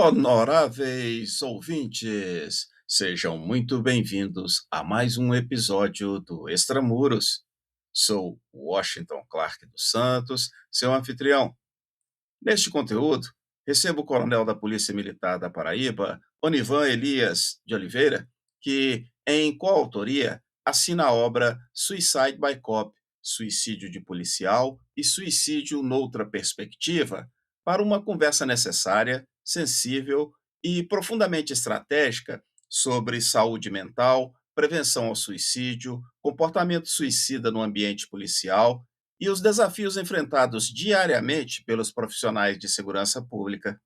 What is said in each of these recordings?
Honoráveis ouvintes, sejam muito bem-vindos a mais um episódio do Extramuros. Sou Washington Clark dos Santos, seu anfitrião. Neste conteúdo, recebo o coronel da Polícia Militar da Paraíba, Onivan Elias de Oliveira, que, em coautoria, assina a obra Suicide by Cop, Suicídio de Policial e Suicídio Noutra Perspectiva, para uma conversa necessária, sensível e profundamente estratégica sobre saúde mental, prevenção ao suicídio, comportamento suicida no ambiente policial e os desafios enfrentados diariamente pelos profissionais de segurança pública.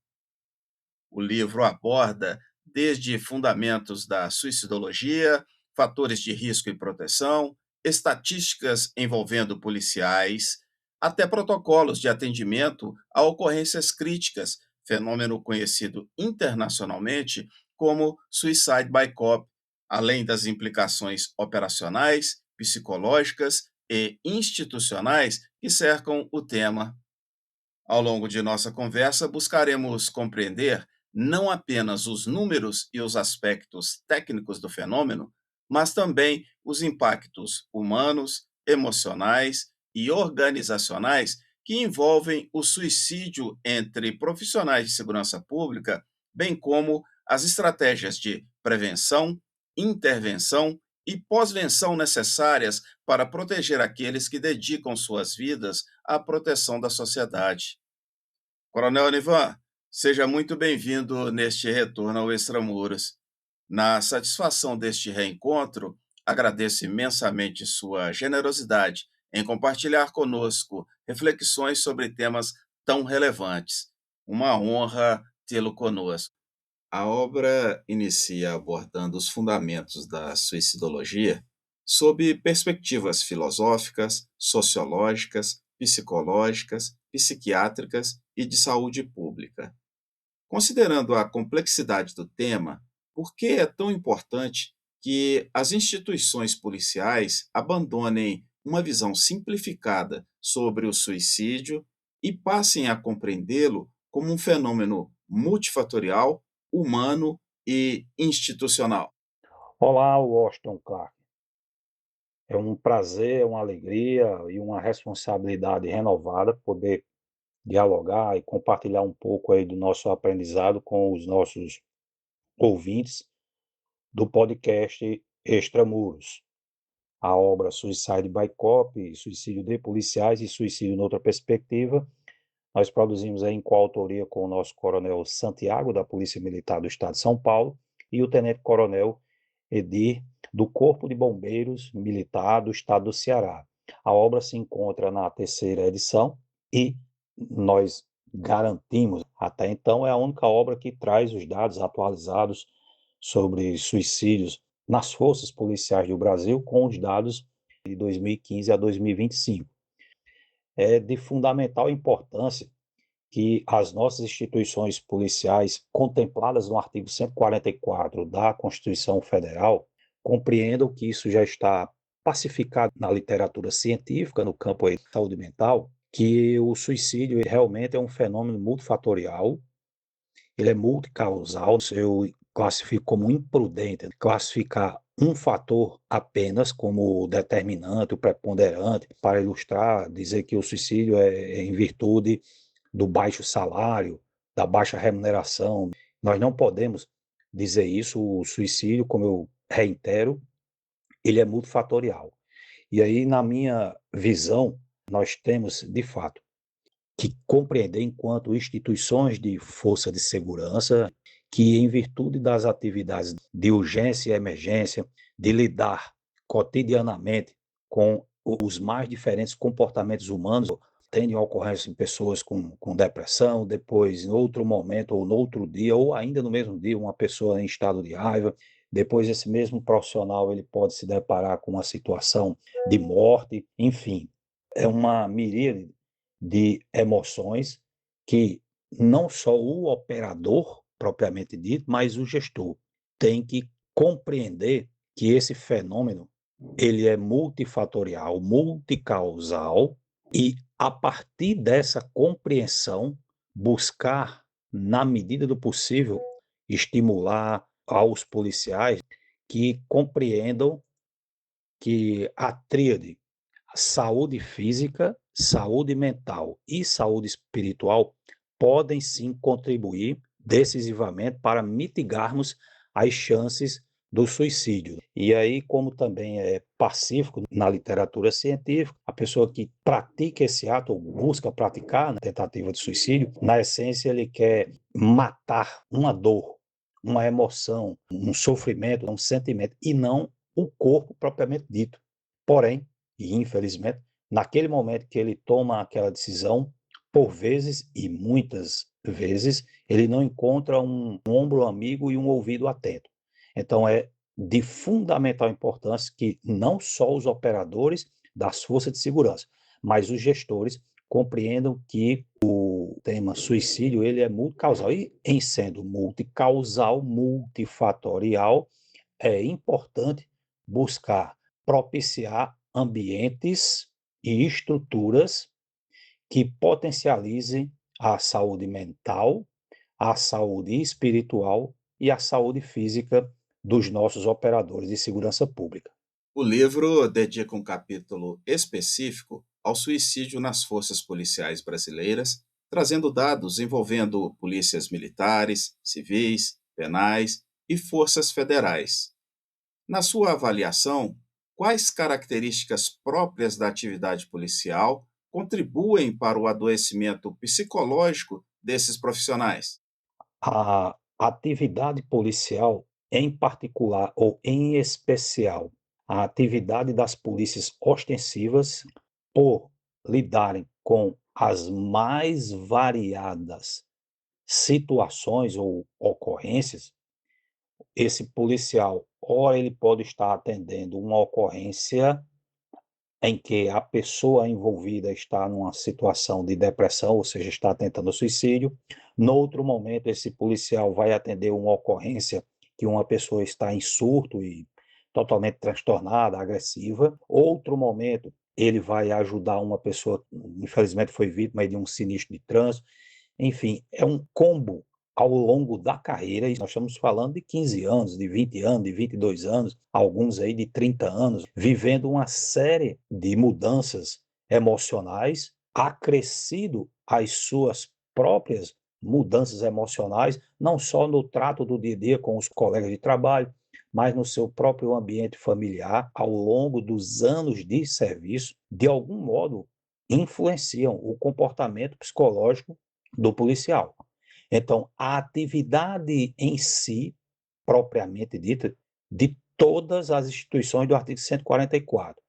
O livro aborda desde fundamentos da suicidologia, fatores de risco e proteção, estatísticas envolvendo policiais, até protocolos de atendimento a ocorrências críticas, fenômeno conhecido internacionalmente como suicide by cop, além das implicações operacionais, psicológicas e institucionais que cercam o tema. Ao longo de nossa conversa, buscaremos compreender não apenas os números e os aspectos técnicos do fenômeno, mas também os impactos humanos, emocionais e organizacionais que envolvem o suicídio entre profissionais de segurança pública, bem como as estratégias de prevenção, intervenção e pós-venção necessárias para proteger aqueles que dedicam suas vidas à proteção da sociedade. Coronel Onivan, seja muito bem-vindo neste retorno ao Extramuros. Na satisfação deste reencontro, agradeço imensamente sua generosidade em compartilhar conosco reflexões sobre temas tão relevantes. Uma honra tê-lo conosco. A obra inicia abordando os fundamentos da suicidologia sob perspectivas filosóficas, sociológicas, psicológicas, psiquiátricas e de saúde pública. Considerando a complexidade do tema, por que é tão importante que as instituições policiais abandonem uma visão simplificada sobre o suicídio e passem a compreendê-lo como um fenômeno multifatorial, humano e institucional? Olá, Washington Clark. É um prazer, uma alegria e uma responsabilidade renovada poder dialogar e compartilhar um pouco aí do nosso aprendizado com os nossos ouvintes do podcast Extramuros. A obra Suicide by Cop, Suicídio de Policiais e Suicídio Noutra Perspectiva, nós produzimos aí em coautoria com o nosso coronel Santiago, da Polícia Militar do Estado de São Paulo, e o tenente-coronel Edir, do Corpo de Bombeiros Militar do Estado do Ceará. A obra se encontra na terceira edição e nós garantimos, até então, é a única obra que traz os dados atualizados sobre suicídios nas forças policiais do Brasil, com os dados de 2015 a 2025. É de fundamental importância que as nossas instituições policiais, contempladas no artigo 144 da Constituição Federal, compreendam que isso já está pacificado na literatura científica, no campo da saúde mental, que o suicídio realmente é um fenômeno multifatorial, ele é multicausal. Eu classifico como imprudente classificar um fator apenas como determinante, o preponderante, para ilustrar, dizer que o suicídio é em virtude do baixo salário, da baixa remuneração. Nós não podemos dizer isso. O suicídio, como eu reitero, ele é multifatorial. E aí, na minha visão, nós temos, de fato, que compreender, enquanto instituições de força de segurança, que, em virtude das atividades de urgência e emergência, de lidar cotidianamente com os mais diferentes comportamentos humanos, tendem a ocorrência em pessoas com depressão, depois, em outro momento, ou no outro dia, ou ainda no mesmo dia, uma pessoa em estado de raiva. Depois, esse mesmo profissional ele pode se deparar com uma situação de morte, enfim. É uma miríade de emoções que não só o operador, propriamente dito, mas o gestor tem que compreender que esse fenômeno ele é multifatorial, multicausal, e a partir dessa compreensão buscar na medida do possível, estimular aos policiais que compreendam que a tríade saúde física, saúde mental e saúde espiritual podem sim contribuir decisivamente para mitigarmos as chances do suicídio. E aí, como também é pacífico na literatura científica, a pessoa que pratica esse ato ou busca praticar na tentativa de suicídio, na essência ele quer matar uma dor, uma emoção, um sofrimento, um sentimento, e não o corpo propriamente dito. Porém, e infelizmente, naquele momento que ele toma aquela decisão, por vezes e muitas vezes, ele não encontra um ombro amigo e um ouvido atento. Então, é de fundamental importância que não só os operadores das forças de segurança, mas os gestores compreendam que o tema suicídio ele é multicausal. E, em sendo multicausal, multifatorial, é importante buscar propiciar ambientes e estruturas que potencializem a saúde mental, a saúde espiritual e a saúde física dos nossos operadores de segurança pública. O livro dedica um capítulo específico ao suicídio nas forças policiais brasileiras, trazendo dados envolvendo polícias militares, civis, penais e forças federais. Na sua avaliação, quais características próprias da atividade policial contribuem para o adoecimento psicológico desses profissionais? A atividade policial, em particular ou em especial, a atividade das polícias ostensivas, por lidarem com as mais variadas situações ou ocorrências, esse policial, ora ele pode estar atendendo uma ocorrência em que a pessoa envolvida está numa situação de depressão, ou seja, está tentando suicídio. No outro momento, esse policial vai atender uma ocorrência que uma pessoa está em surto e totalmente transtornada, agressiva. Outro momento, ele vai ajudar uma pessoa que infelizmente foi vítima de um sinistro de trânsito. Enfim, é um combo ao longo da carreira, e nós estamos falando de 15 anos, de 20 anos, de 22 anos, alguns aí de 30 anos, vivendo uma série de mudanças emocionais, acrescido às suas próprias mudanças emocionais, não só no trato do dia a dia com os colegas de trabalho, mas no seu próprio ambiente familiar, ao longo dos anos de serviço, de algum modo influenciam o comportamento psicológico do policial. Então, a atividade em si, propriamente dita, de todas as instituições do artigo 144,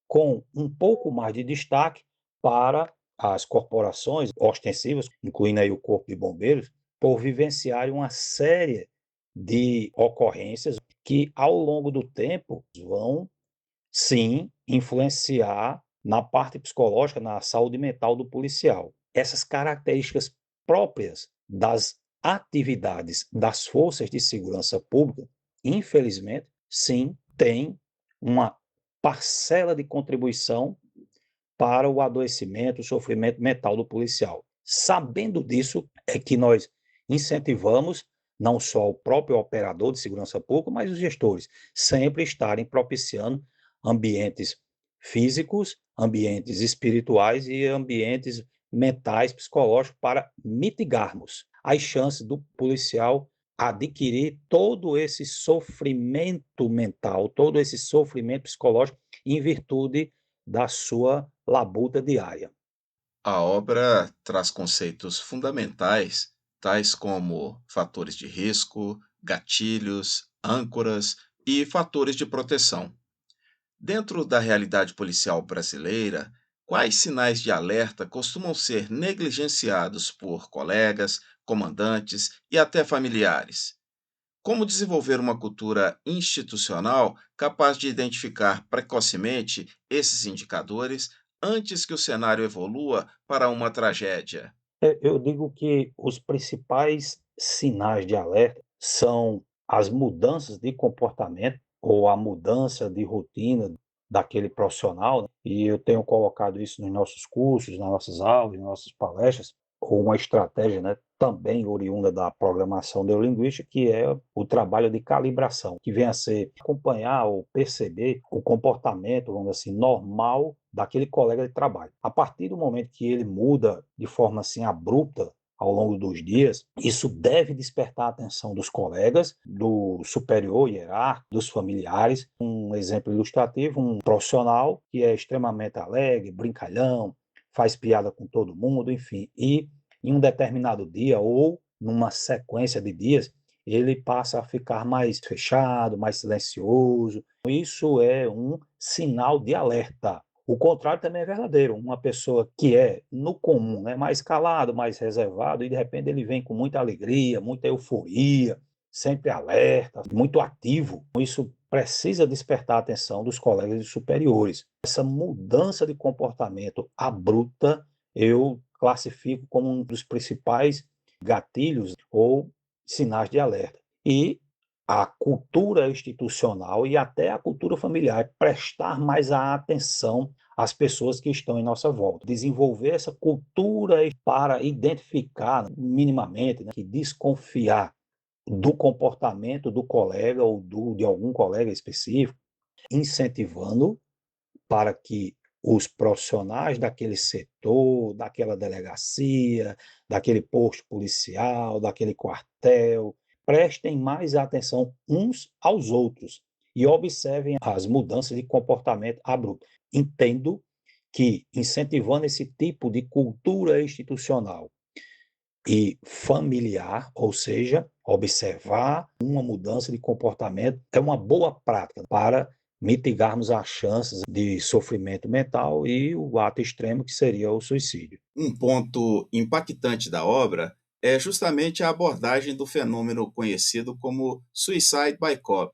com um pouco mais de destaque para as corporações ostensivas, incluindo aí o Corpo de Bombeiros, por vivenciarem uma série de ocorrências que, ao longo do tempo, vão, sim, influenciar na parte psicológica, na saúde mental do policial. Essas características próprias das atividades das forças de segurança pública, infelizmente, sim, tem uma parcela de contribuição para o adoecimento, o sofrimento mental do policial. Sabendo disso, é que nós incentivamos não só o próprio operador de segurança pública, mas os gestores, sempre estarem propiciando ambientes físicos, ambientes espirituais e ambientes mentais, psicológicos, para mitigarmos as chances do policial adquirir todo esse sofrimento mental, todo esse sofrimento psicológico em virtude da sua labuta diária. A obra traz conceitos fundamentais, tais como fatores de risco, gatilhos, âncoras e fatores de proteção. Dentro da realidade policial brasileira, quais sinais de alerta costumam ser negligenciados por colegas, comandantes e até familiares? Como desenvolver uma cultura institucional capaz de identificar precocemente esses indicadores antes que o cenário evolua para uma tragédia? Eu digo que os principais sinais de alerta são as mudanças de comportamento ou a mudança de rotina daquele profissional, né, e eu tenho colocado isso nos nossos cursos, nas nossas aulas, nas nossas palestras, ou uma estratégia, né, também oriunda da programação neurolinguística, que é o trabalho de calibração, que vem a ser acompanhar ou perceber o comportamento, vamos dizer assim, normal daquele colega de trabalho. A partir do momento que ele muda de forma assim abrupta ao longo dos dias, isso deve despertar a atenção dos colegas, do superior hierárquico, dos familiares. Um exemplo ilustrativo, um profissional que é extremamente alegre, brincalhão, faz piada com todo mundo, enfim, e em um determinado dia ou numa sequência de dias, ele passa a ficar mais fechado, mais silencioso. Isso é um sinal de alerta. O contrário também é verdadeiro. Uma pessoa que é, no comum, né, mais calado, mais reservado, e de repente ele vem com muita alegria, muita euforia, sempre alerta, muito ativo. Isso precisa despertar a atenção dos colegas superiores. Essa mudança de comportamento abrupta, eu classifico como um dos principais gatilhos ou sinais de alerta. E a cultura institucional e até a cultura familiar, é prestar mais a atenção às pessoas que estão em nossa volta. Desenvolver essa cultura para identificar minimamente, né, que desconfiar do comportamento do colega ou de algum colega específico, incentivando para que os profissionais daquele setor, daquela delegacia, daquele posto policial, daquele quartel, prestem mais atenção uns aos outros e observem as mudanças de comportamento abrupto. Entendo que incentivando esse tipo de cultura institucional e familiar, ou seja, observar uma mudança de comportamento é uma boa prática para mitigarmos as chances de sofrimento mental e o ato extremo que seria o suicídio. Um ponto impactante da obra é justamente a abordagem do fenômeno conhecido como suicide by cop,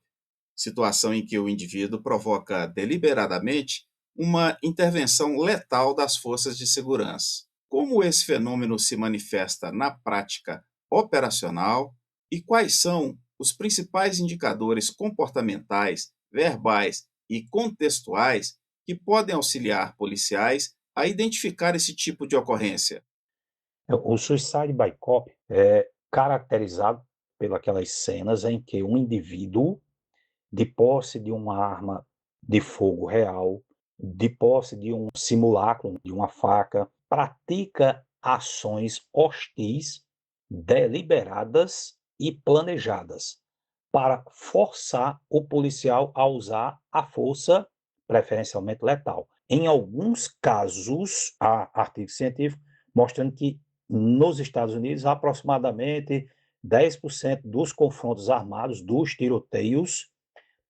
situação em que o indivíduo provoca deliberadamente uma intervenção letal das forças de segurança. Como esse fenômeno se manifesta na prática operacional e quais são os principais indicadores comportamentais, verbais e contextuais que podem auxiliar policiais a identificar esse tipo de ocorrência? O suicide by cop é caracterizado pelas cenas em que um indivíduo, de posse de uma arma de fogo real, de posse de um simulacro, de uma faca, pratica ações hostis, deliberadas e planejadas para forçar o policial a usar a força, preferencialmente letal. Em alguns casos, há artigos científicos mostrando que nos Estados Unidos, aproximadamente 10% dos confrontos armados, dos tiroteios,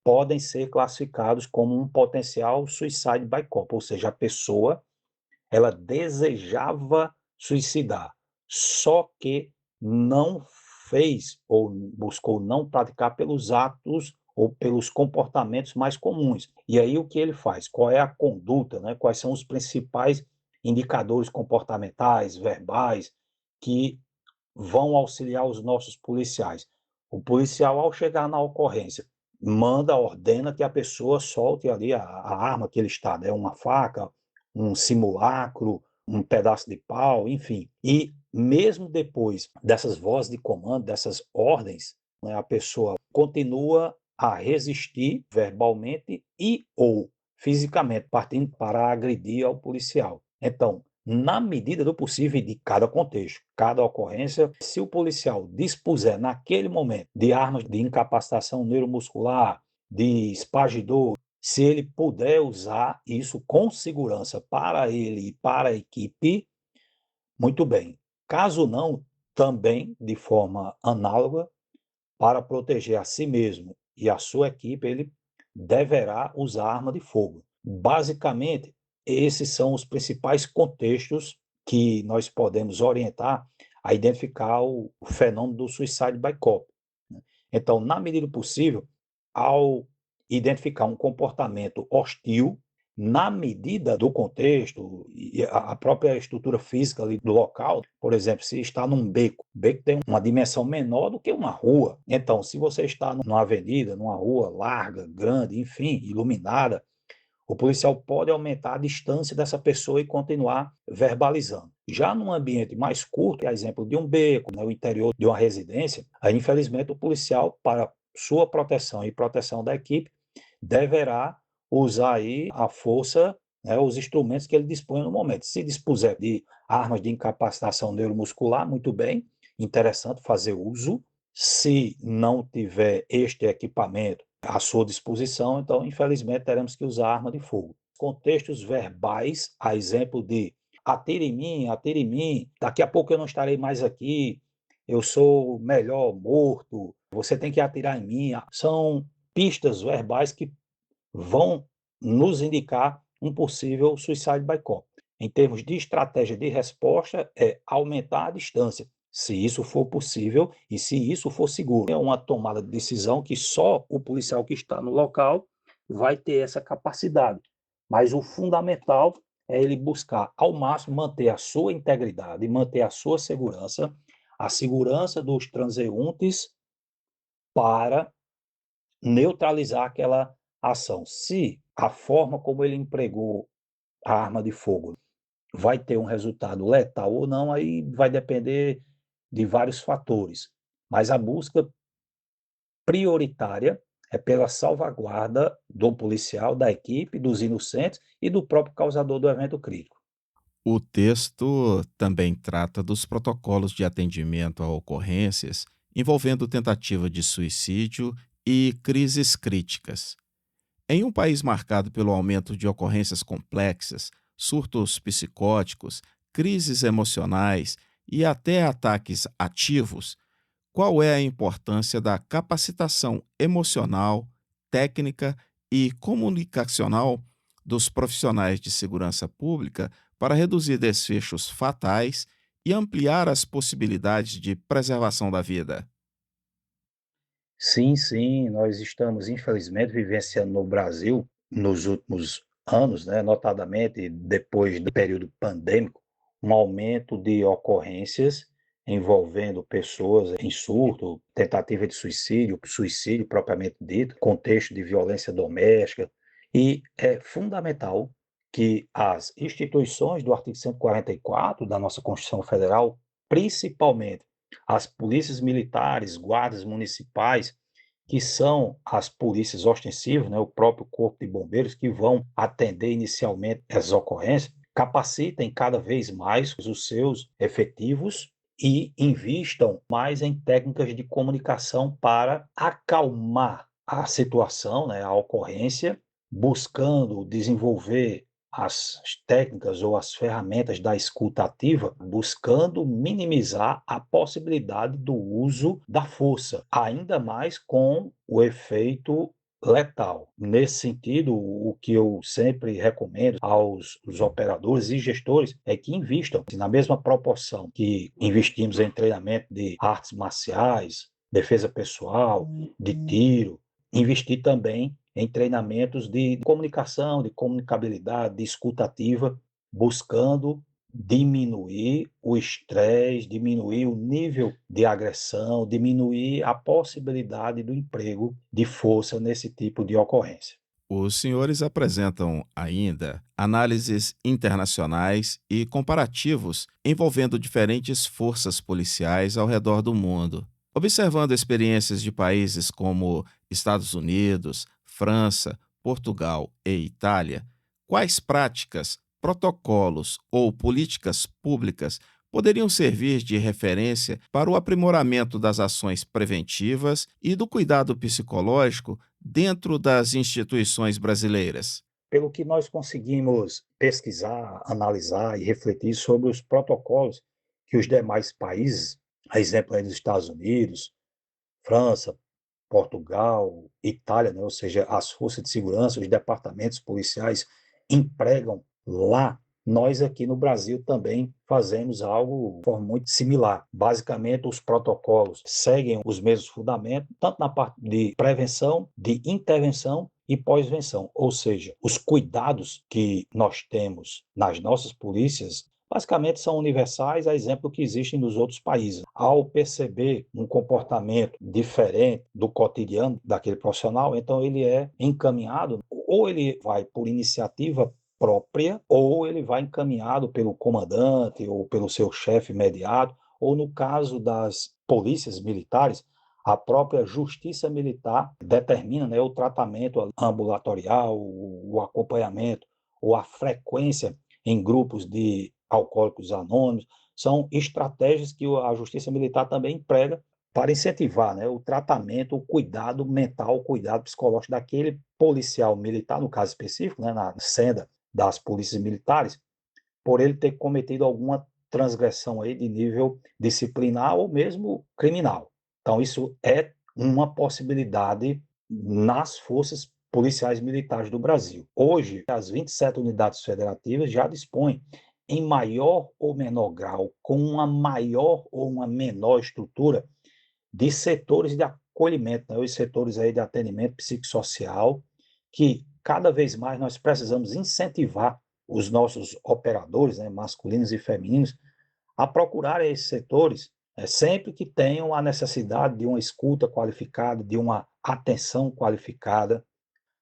podem ser classificados como um potencial suicide by cop, ou seja, a pessoa ela desejava suicidar, só que não fez ou buscou não praticar pelos atos ou pelos comportamentos mais comuns. E aí o que ele faz? Qual é a conduta, né? Quais são os principais indicadores comportamentais, verbais, que vão auxiliar os nossos policiais? O policial, ao chegar na ocorrência, ordena que a pessoa solte ali a arma que ele está, né? Uma faca, um simulacro, um pedaço de pau, enfim. E mesmo depois dessas vozes de comando, dessas ordens, né, a pessoa continua a resistir verbalmente e ou fisicamente, partindo para agredir ao policial. Então, na medida do possível e de cada contexto, cada ocorrência, se o policial dispuser naquele momento de armas de incapacitação neuromuscular, de espagidor, se ele puder usar isso com segurança para ele e para a equipe, muito bem. Caso não, também de forma análoga, para proteger a si mesmo e a sua equipe, ele deverá usar arma de fogo. Basicamente, esses são os principais contextos que nós podemos orientar a identificar o fenômeno do suicide by cop. Então, na medida do possível, ao identificar um comportamento hostil, na medida do contexto e a própria estrutura física ali do local, por exemplo, se está num beco, o beco tem uma dimensão menor do que uma rua. Então, se você está numa avenida, numa rua larga, grande, enfim, iluminada, o policial pode aumentar a distância dessa pessoa e continuar verbalizando. Já num ambiente mais curto, a exemplo de um beco, né, o interior de uma residência, aí infelizmente o policial, para sua proteção e proteção da equipe, deverá usar aí a força, né, os instrumentos que ele dispõe no momento. Se dispuser de armas de incapacitação neuromuscular, muito bem, interessante fazer uso. Se não tiver este equipamento à sua disposição, então, infelizmente, teremos que usar arma de fogo. Contextos verbais, a exemplo de atire em mim, daqui a pouco eu não estarei mais aqui, eu sou melhor morto, você tem que atirar em mim. São pistas verbais que vão nos indicar um possível suicide by cop. Em termos de estratégia de resposta, é aumentar a distância, se isso for possível e se isso for seguro. É uma tomada de decisão que só o policial que está no local vai ter essa capacidade. Mas o fundamental é ele buscar, ao máximo, manter a sua integridade, manter a segurança dos transeuntes para neutralizar aquela ação. Se a forma como ele empregou a arma de fogo vai ter um resultado letal ou não, aí vai depender de vários fatores. Mas a busca prioritária é pela salvaguarda do policial, da equipe, dos inocentes e do próprio causador do evento crítico. O texto também trata dos protocolos de atendimento a ocorrências envolvendo tentativa de suicídio e crises críticas. Em um país marcado pelo aumento de ocorrências complexas, surtos psicóticos, crises emocionais e até ataques ativos, qual é a importância da capacitação emocional, técnica e comunicacional dos profissionais de segurança pública para reduzir desfechos fatais e ampliar as possibilidades de preservação da vida? Sim, sim, nós estamos, infelizmente, vivenciando no Brasil, nos últimos anos, né, notadamente depois do período pandêmico, um aumento de ocorrências envolvendo pessoas em surto, tentativa de suicídio, suicídio propriamente dito, contexto de violência doméstica, e é fundamental que as instituições do artigo 144 da nossa Constituição Federal, principalmente as polícias militares, guardas municipais, que são as polícias ostensivas, né, o próprio corpo de bombeiros, que vão atender inicialmente essas ocorrências, capacitem cada vez mais os seus efetivos e invistam mais em técnicas de comunicação para acalmar a situação, né, a ocorrência, buscando desenvolver as técnicas ou as ferramentas da escuta ativa, buscando minimizar a possibilidade do uso da força, ainda mais com o efeito letal. Nesse sentido, o que eu sempre recomendo aos operadores e gestores é que invistam na mesma proporção que investimos em treinamento de artes marciais, defesa pessoal, de tiro, investir também em treinamentos de comunicação, de comunicabilidade, de escuta ativa, buscando diminuir o estresse, diminuir o nível de agressão, diminuir a possibilidade do emprego de força nesse tipo de ocorrência. Os senhores apresentam ainda análises internacionais e comparativos envolvendo diferentes forças policiais ao redor do mundo, observando experiências de países como Estados Unidos, França, Portugal e Itália. Quais práticas, protocolos ou políticas públicas poderiam servir de referência para o aprimoramento das ações preventivas e do cuidado psicológico dentro das instituições brasileiras? Pelo que nós conseguimos pesquisar, analisar e refletir sobre os protocolos que os demais países, a exemplo aí dos Estados Unidos, França, Portugal, Itália, né, ou seja, as forças de segurança, os departamentos policiais empregam lá. Nós aqui no Brasil também fazemos algo de forma muito similar. Basicamente, os protocolos seguem os mesmos fundamentos, tanto na parte de prevenção, de intervenção e pós-venção, ou seja, os cuidados que nós temos nas nossas polícias basicamente são universais, a exemplo que existem nos outros países. Ao perceber um comportamento diferente do cotidiano daquele profissional, então ele é encaminhado, ou ele vai por iniciativa própria, ou ele vai encaminhado pelo comandante ou pelo seu chefe imediato, ou no caso das polícias militares, a própria justiça militar determina, né, o tratamento ambulatorial, o acompanhamento ou a frequência em grupos de alcoólicos anônimos. São estratégias que a justiça militar também emprega para incentivar, né, o tratamento, o cuidado mental, o cuidado psicológico daquele policial militar, no caso específico, né, na senda das polícias militares, por ele ter cometido alguma transgressão aí de nível disciplinar ou mesmo criminal. Então, isso é uma possibilidade nas forças policiais militares do Brasil. Hoje, as 27 unidades federativas já dispõem, em maior ou menor grau, com uma maior ou uma menor estrutura, de setores de acolhimento, né, os setores aí de atendimento psicossocial, que cada vez mais nós precisamos incentivar os nossos operadores, né, masculinos e femininos, a procurarem esses setores, sempre que tenham a necessidade de uma escuta qualificada, de uma atenção qualificada,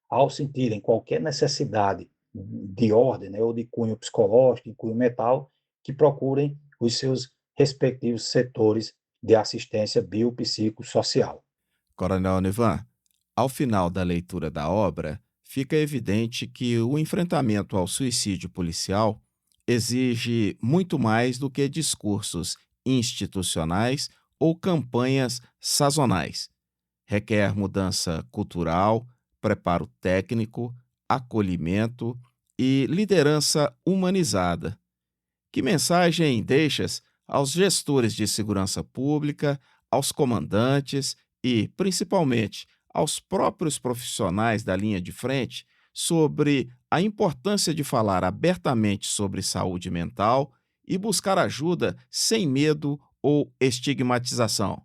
ao sentirem qualquer necessidade de ordem, né, ou de cunho psicológico, de cunho mental, que procurem os seus respectivos setores de assistência biopsicossocial. Coronel Nivan, ao final da leitura da obra, fica evidente que o enfrentamento ao suicídio policial exige muito mais do que discursos institucionais ou campanhas sazonais. Requer mudança cultural, preparo técnico, acolhimento e liderança humanizada. Que mensagem deixas aos gestores de segurança pública, aos comandantes e, principalmente, aos próprios profissionais da linha de frente sobre a importância de falar abertamente sobre saúde mental e buscar ajuda sem medo ou estigmatização?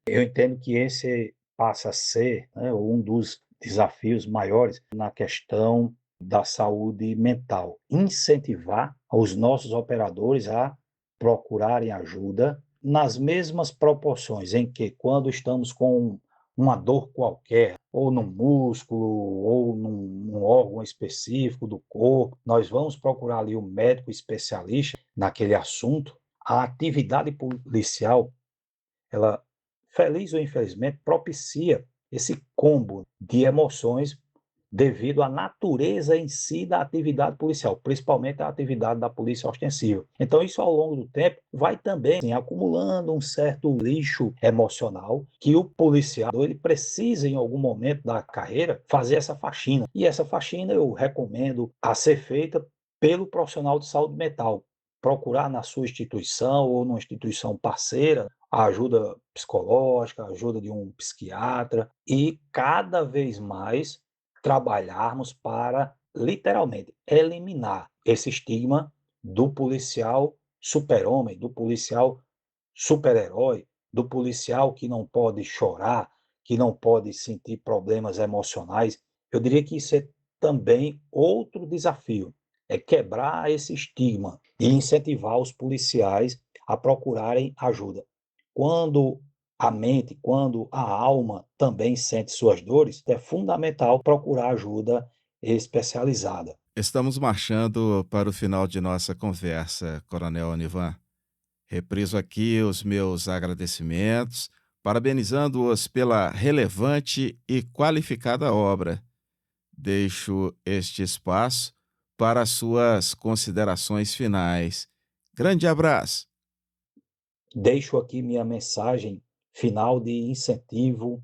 Eu entendo que esse passa a ser, né, um dos desafios maiores na questão da saúde mental. Incentivar os nossos operadores a procurarem ajuda nas mesmas proporções em que, quando estamos com uma dor qualquer, ou no músculo, ou num órgão específico do corpo, nós vamos procurar ali o médico especialista naquele assunto. A atividade policial, ela, feliz ou infelizmente, propicia esse combo de emoções devido à natureza em si da atividade policial, principalmente a atividade da polícia ostensiva. Então, isso ao longo do tempo vai também assim, acumulando um certo lixo emocional que o policial ele precisa, em algum momento da carreira, fazer essa faxina. E essa faxina eu recomendo a ser feita pelo profissional de saúde mental. Procurar na sua instituição ou numa instituição parceira a ajuda psicológica, a ajuda de um psiquiatra e cada vez mais trabalharmos para, literalmente, eliminar esse estigma do policial super-homem, do policial super-herói, do policial que não pode chorar, que não pode sentir problemas emocionais. Eu diria que isso é também outro desafio, é quebrar esse estigma e incentivar os policiais a procurarem ajuda. Quando a mente, quando a alma também sente suas dores, é fundamental procurar ajuda especializada. Estamos marchando para o final de nossa conversa, Coronel Onivan. Repriso aqui os meus agradecimentos, parabenizando-os pela relevante e qualificada obra. Deixo este espaço para as suas considerações finais. Grande abraço. Deixo aqui minha mensagem final de incentivo,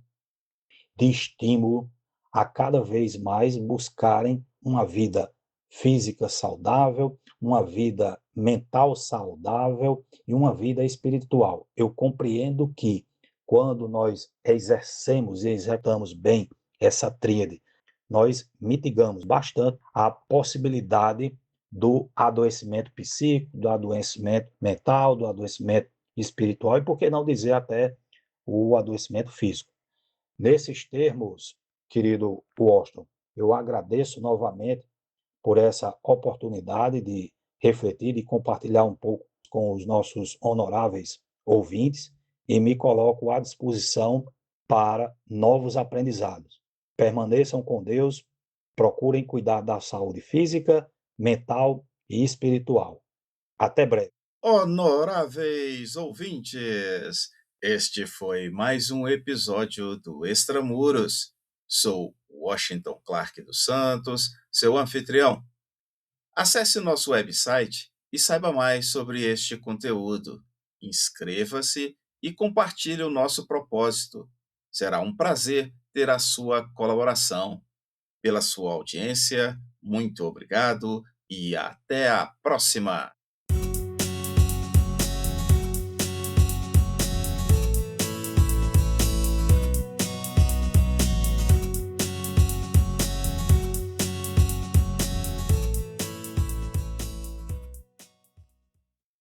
de estímulo a cada vez mais buscarem uma vida física saudável, uma vida mental saudável e uma vida espiritual. Eu compreendo que quando nós exercemos e executamos bem essa tríade, nós mitigamos bastante a possibilidade do adoecimento psíquico, do adoecimento mental, do adoecimento espiritual e, por que não dizer, até o adoecimento físico. Nesses termos, querido Washington, eu agradeço novamente por essa oportunidade de refletir e compartilhar um pouco com os nossos honoráveis ouvintes e me coloco à disposição para novos aprendizados. Permaneçam com Deus, procurem cuidar da saúde física, mental e espiritual. Até breve. Honoráveis ouvintes, este foi mais um episódio do Extramuros. Sou Washington Clark dos Santos, seu anfitrião. Acesse nosso website e saiba mais sobre este conteúdo. Inscreva-se e compartilhe o nosso propósito. Será um prazer ter a sua colaboração. Pela sua audiência, muito obrigado e até a próxima!